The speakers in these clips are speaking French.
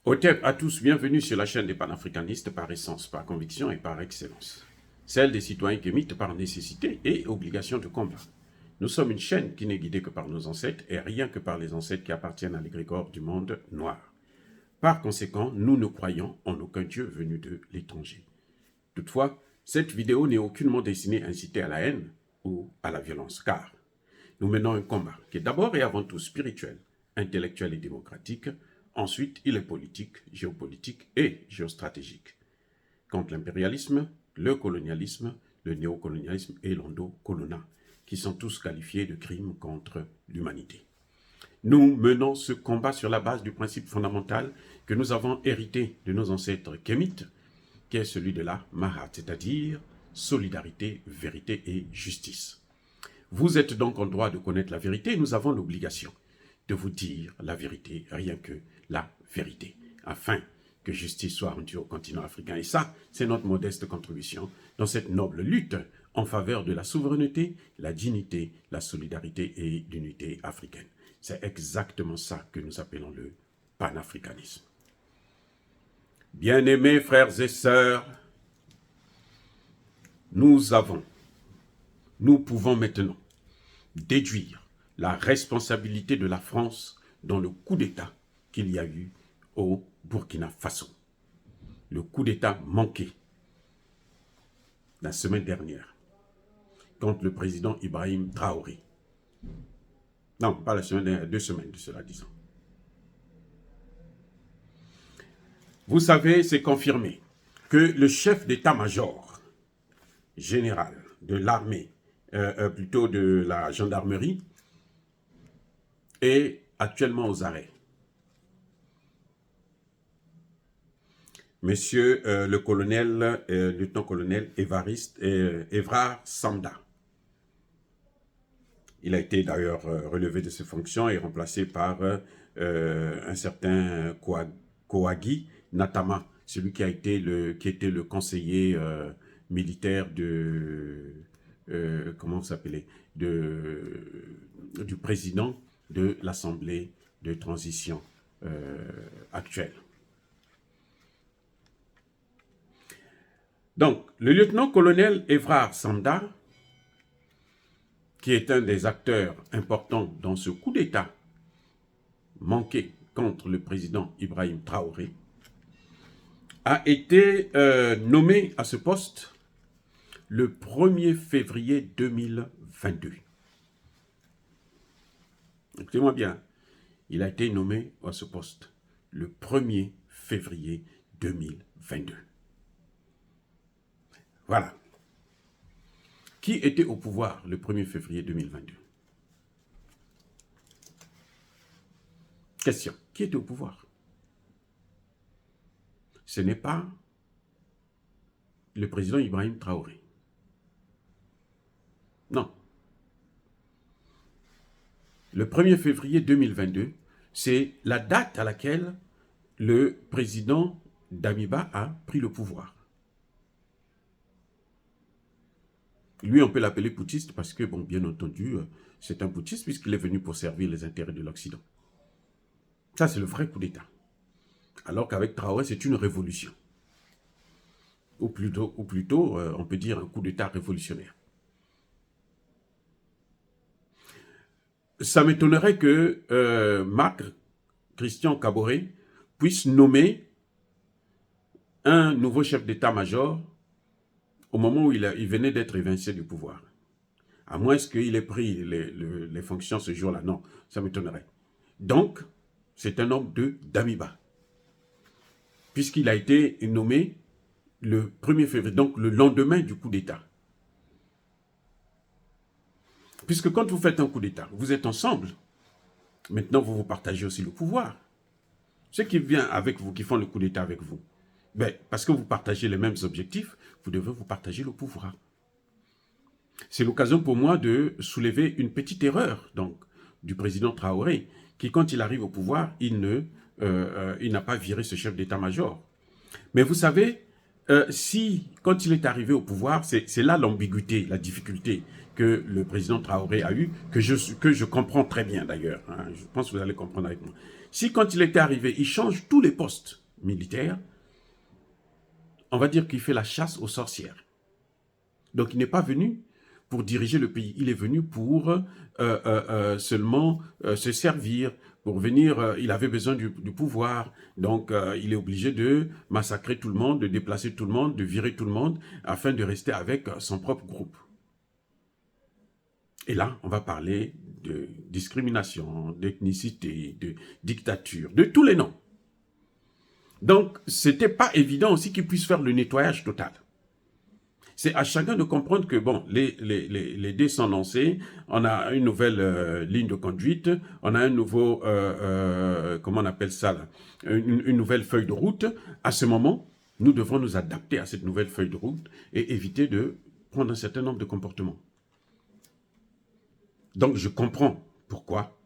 Hotep à tous, bienvenue sur la chaîne des panafricanistes par essence, par conviction et par excellence. Celle des citoyens kémites par nécessité et obligation de combat. Nous sommes une chaîne qui n'est guidée que par nos ancêtres et rien que par les ancêtres qui appartiennent à l'égrégore du monde noir. Par conséquent, nous ne croyons en aucun Dieu venu de l'étranger. Toutefois, cette vidéo n'est aucunement destinée à inciter à la haine ou à la violence, car nous menons un combat qui est d'abord et avant tout spirituel, intellectuel et démocratique. Ensuite, il est politique, géopolitique et géostratégique. Contre l'impérialisme, le colonialisme, le néocolonialisme et l'endocolonat, qui sont tous qualifiés de crimes contre l'humanité. Nous menons ce combat sur la base du principe fondamental que nous avons hérité de nos ancêtres kémites, qui est celui de la Mahat, c'est-à-dire solidarité, vérité et justice. Vous êtes donc en droit de connaître la vérité et nous avons l'obligation de vous dire la vérité, rien que la vérité, afin que justice soit rendue au continent africain. Et ça, c'est notre modeste contribution dans cette noble lutte en faveur de la souveraineté, la dignité, la solidarité et l'unité africaine. C'est exactement ça que nous appelons le panafricanisme. Bien-aimés frères et sœurs, nous pouvons maintenant déduire la responsabilité de la France dans le coup d'État qu'il y a eu au Burkina Faso. Le coup d'État manqué la semaine dernière contre le président Ibrahim Traoré. Non, pas la semaine dernière, 2 semaines de cela disant. Vous savez, c'est confirmé que le chef d'état-major général de l'armée, plutôt de la gendarmerie, est actuellement aux arrêts. Monsieur le colonel, lieutenant-colonel Evrard Sanda. Il a été d'ailleurs relevé de ses fonctions et remplacé par un certain Kouagi Natama, celui qui était le conseiller militaire de comment vous s'appelez, du président de l'Assemblée de transition actuelle. Donc, le lieutenant-colonel Evrard Sanda, qui est un des acteurs importants dans ce coup d'État manqué contre le président Ibrahim Traoré, a été nommé à ce poste le 1er février 2022. Écoutez-moi bien, il a été nommé à ce poste le 1er février 2022. Voilà. Qui était au pouvoir le 1er février 2022? Question. Qui était au pouvoir? Ce n'est pas le président Ibrahim Traoré. Non. Le 1er février 2022, c'est la date à laquelle le président Damiba a pris le pouvoir. Lui, on peut l'appeler putschiste parce que, bon, bien entendu, c'est un putschiste puisqu'il est venu pour servir les intérêts de l'Occident. Ça, c'est le vrai coup d'État. Alors qu'avec Traoré, c'est une révolution. Ou plutôt, on peut dire un coup d'État révolutionnaire. Ça m'étonnerait que Marc Christian Kaboré puisse nommer un nouveau chef d'état-major au moment où il venait d'être évincé du pouvoir. À moins qu'il ait pris les fonctions ce jour-là. Non, ça m'étonnerait. Donc, c'est un homme de Damiba. Puisqu'il a été nommé le 1er février, donc le lendemain du coup d'État. Puisque quand vous faites un coup d'État, vous êtes ensemble. Maintenant, vous partagez aussi le pouvoir. Ceux qui viennent avec vous, qui font le coup d'État avec vous, ben, parce que vous partagez les mêmes objectifs, vous devez vous partager le pouvoir. C'est l'occasion pour moi de soulever une petite erreur donc, du président Traoré, qui quand il arrive au pouvoir, il n'a pas viré ce chef d'état-major. Mais vous savez, quand il est arrivé au pouvoir, c'est là l'ambiguïté, la difficulté que le président Traoré a eue, que je comprends très bien d'ailleurs. Hein, je pense que vous allez comprendre avec moi. Si quand il était arrivé, il change tous les postes militaires, on va dire qu'il fait la chasse aux sorcières. Donc il n'est pas venu pour diriger le pays, il est venu pour seulement se servir, pour venir, il avait besoin du pouvoir, donc il est obligé de massacrer tout le monde, de déplacer tout le monde, de virer tout le monde, afin de rester avec son propre groupe. Et là, on va parler de discrimination, d'ethnicité, de dictature, de tous les noms. Donc, ce n'était pas évident aussi qu'il puisse faire le nettoyage total. C'est à chacun de comprendre que, bon, les dés sont lancés, on a une nouvelle ligne de conduite, on a un nouveau, comment on appelle ça là, une nouvelle feuille de route. À ce moment, nous devons nous adapter à cette nouvelle feuille de route et éviter de prendre un certain nombre de comportements. Donc, je comprends pourquoi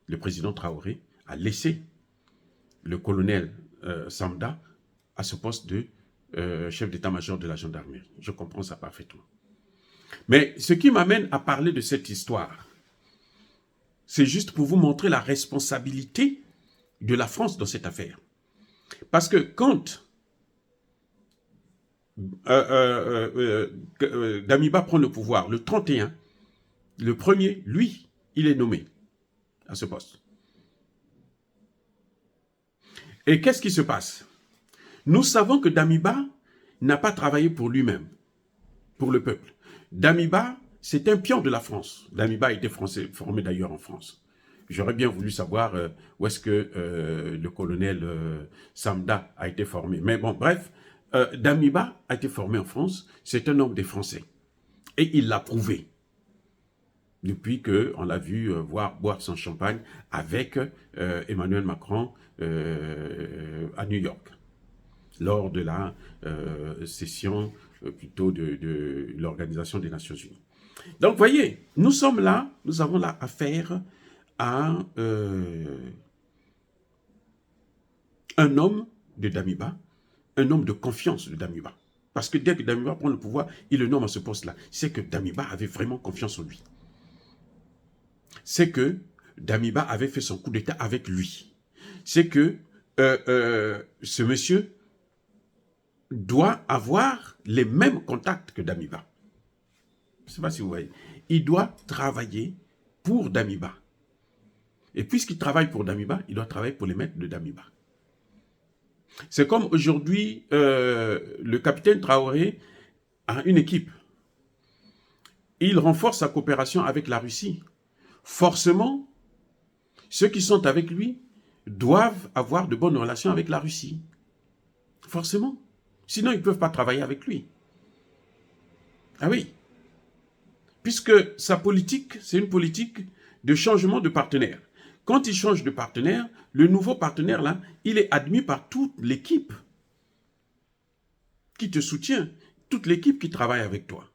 le président Traoré a laissé le colonel Samda à ce poste de chef d'état-major de la gendarmerie. Je comprends ça parfaitement. Mais ce qui m'amène à parler de cette histoire, c'est juste pour vous montrer la responsabilité de la France dans cette affaire. Parce que quand Damiba prend le pouvoir, le 31, le premier, lui, il est nommé à ce poste. Et qu'est-ce qui se passe? Nous savons que Damiba n'a pas travaillé pour lui-même, pour le peuple. Damiba, c'est un pion de la France. Damiba a été français, formé d'ailleurs en France. J'aurais bien voulu savoir où est-ce que le colonel Samda a été formé. Mais bon, bref, Damiba a été formé en France. C'est un homme des Français. Et il l'a prouvé. Depuis qu'on l'a vu boire son champagne avec Emmanuel Macron à New York, lors de la session plutôt de l'Organisation des Nations Unies. Donc, vous voyez, nous avons là affaire à un homme de Damiba, un homme de confiance de Damiba. Parce que dès que Damiba prend le pouvoir, il le nomme à ce poste-là. C'est que Damiba avait vraiment confiance en lui. C'est que Damiba avait fait son coup d'État avec lui. C'est que ce monsieur doit avoir les mêmes contacts que Damiba. Je ne sais pas si vous voyez. Il doit travailler pour Damiba. Et puisqu'il travaille pour Damiba, il doit travailler pour les maîtres de Damiba. C'est comme aujourd'hui, le capitaine Traoré a une équipe. Il renforce sa coopération avec la Russie. Forcément, ceux qui sont avec lui doivent avoir de bonnes relations avec la Russie. Forcément. Sinon, ils ne peuvent pas travailler avec lui. Ah oui. Puisque sa politique, c'est une politique de changement de partenaire. Quand il change de partenaire, le nouveau partenaire, là, il est admis par toute l'équipe qui te soutient, toute l'équipe qui travaille avec toi,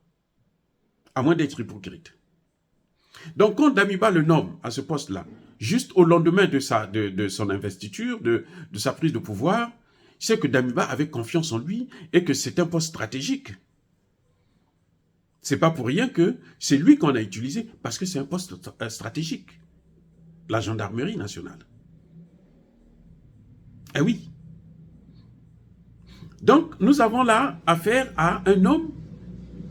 à moins d'être hypocrite. Donc, quand Damiba le nomme à ce poste-là, juste au lendemain de son investiture, de sa prise de pouvoir, c'est que Damiba avait confiance en lui et que c'est un poste stratégique. C'est pas pour rien que c'est lui qu'on a utilisé, parce que c'est un poste stratégique. La gendarmerie nationale. Eh oui. Donc, nous avons là affaire à un homme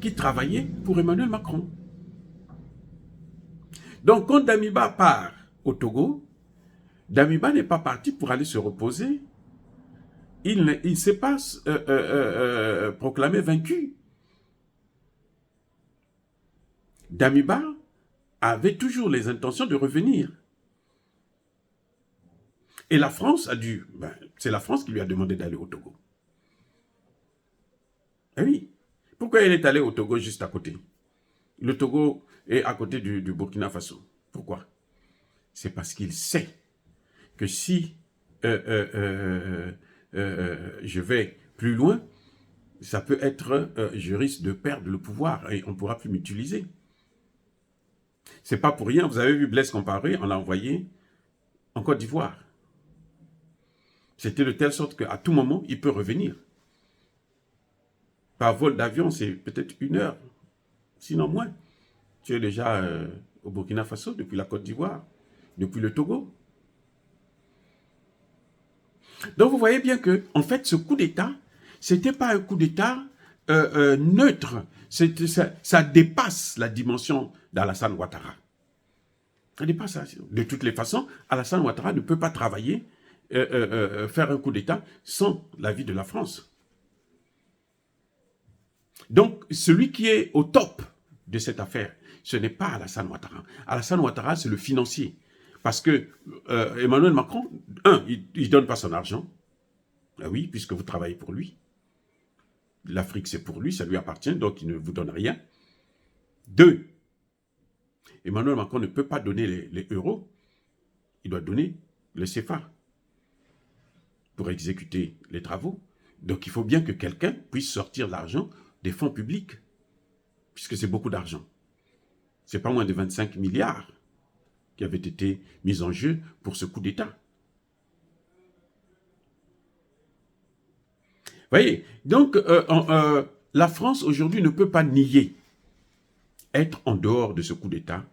qui travaillait pour Emmanuel Macron. Donc, quand Damiba part au Togo, Damiba n'est pas parti pour aller se reposer. Il ne s'est pas proclamé vaincu. Damiba avait toujours les intentions de revenir. Et la France a dû... c'est la France qui lui a demandé d'aller au Togo. Eh oui. Pourquoi il est allé au Togo juste à côté? Le Togo est à côté du Burkina Faso. Pourquoi? C'est parce qu'il sait que si je vais plus loin, ça peut être... je risque de perdre le pouvoir et on ne pourra plus m'utiliser. C'est pas pour rien. Vous avez vu Blaise Compaoré, on l'a envoyé en Côte d'Ivoire. C'était de telle sorte qu'à tout moment, il peut revenir. Par vol d'avion, c'est peut-être 1 heure, sinon moins. Tu es déjà au Burkina Faso, depuis la Côte d'Ivoire, depuis le Togo. Donc vous voyez bien que, en fait, ce coup d'État, c'était pas un coup d'État neutre. Ça dépasse la dimension d'Alassane Ouattara. Ça dépasse ça. De toutes les façons, Alassane Ouattara ne peut pas travailler, faire un coup d'État sans l'avis de la France. Donc, celui qui est au top de cette affaire, ce n'est pas Alassane Ouattara. Alassane Ouattara, c'est le financier. Parce que Emmanuel Macron, il ne donne pas son argent. Ah oui, puisque vous travaillez pour lui. L'Afrique, c'est pour lui, ça lui appartient, donc il ne vous donne rien. 2, Emmanuel Macron ne peut pas donner les euros. Il doit donner le CFA pour exécuter les travaux. Donc il faut bien que quelqu'un puisse sortir l'argent des fonds publics, puisque c'est beaucoup d'argent. Ce n'est pas moins de 25 milliards qui avaient été mis en jeu pour ce coup d'État. Vous voyez, donc la France aujourd'hui ne peut pas nier être en dehors de ce coup d'État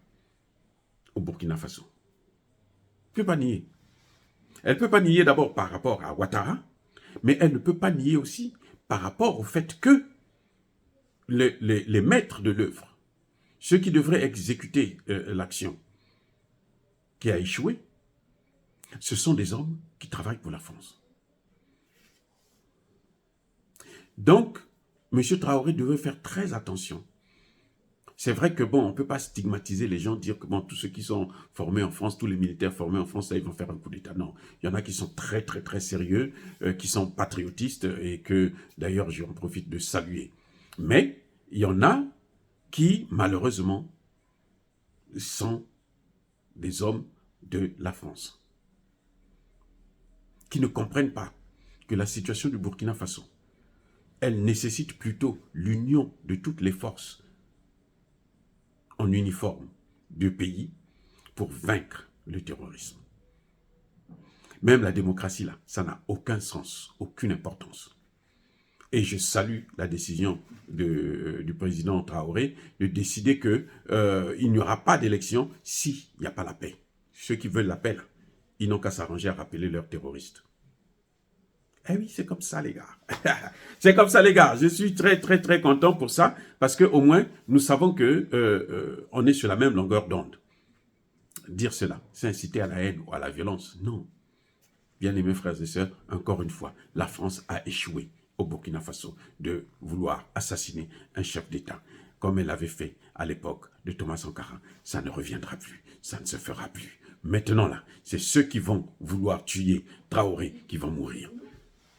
au Burkina Faso. Elle ne peut pas nier. Elle ne peut pas nier d'abord par rapport à Ouattara, mais elle ne peut pas nier aussi par rapport au fait que les maîtres de l'œuvre, ceux qui devraient exécuter l'action qui a échoué, ce sont des hommes qui travaillent pour la France. Donc, M. Traoré devait faire très attention. C'est vrai que bon, on ne peut pas stigmatiser les gens, dire que bon, tous ceux qui sont formés en France, tous les militaires formés en France, là, ils vont faire un coup d'État. Non, il y en a qui sont très, très, très sérieux, qui sont patriotistes et que, d'ailleurs, j'en profite de saluer. Mais il y en a qui, malheureusement, sont des hommes de la France, qui ne comprennent pas que la situation du Burkina Faso, elle nécessite plutôt l'union de toutes les forces en uniforme du pays pour vaincre le terrorisme. Même la démocratie, là, ça n'a aucun sens, aucune importance. Et je salue la décision du président Traoré de décider qu'il n'y aura pas d'élection s'il n'y a pas la paix. Ceux qui veulent la paix, là, ils n'ont qu'à s'arranger à rappeler leurs terroristes. Eh oui, c'est comme ça, les gars. C'est comme ça, les gars. Je suis très, très, très content pour ça, parce qu'au moins, nous savons qu'on est sur la même longueur d'onde. Dire cela, c'est inciter à la haine ou à la violence. Non. Bien-aimés frères et sœurs, encore une fois, la France a échoué au Burkina Faso de vouloir assassiner un chef d'État, comme elle avait fait à l'époque de Thomas Sankara. Ça ne reviendra plus, ça ne se fera plus. Maintenant, là, c'est ceux qui vont vouloir tuer Traoré qui vont mourir.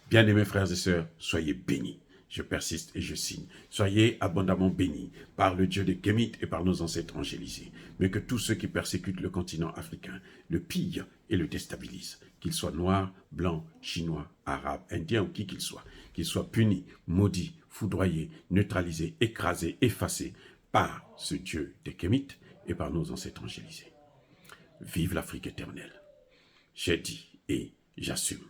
Bien-aimés frères et sœurs, soyez bénis. Je persiste et je signe. Soyez abondamment bénis par le Dieu des Kémites et par nos ancêtres angélisés. Mais que tous ceux qui persécutent le continent africain le pillent et le déstabilisent, qu'ils soient noirs, blancs, chinois, arabes, indiens ou qui qu'ils soient punis, maudits, foudroyés, neutralisés, écrasés, effacés par ce Dieu des Kémites et par nos ancêtres angélisés. Vive l'Afrique éternelle. J'ai dit et j'assume.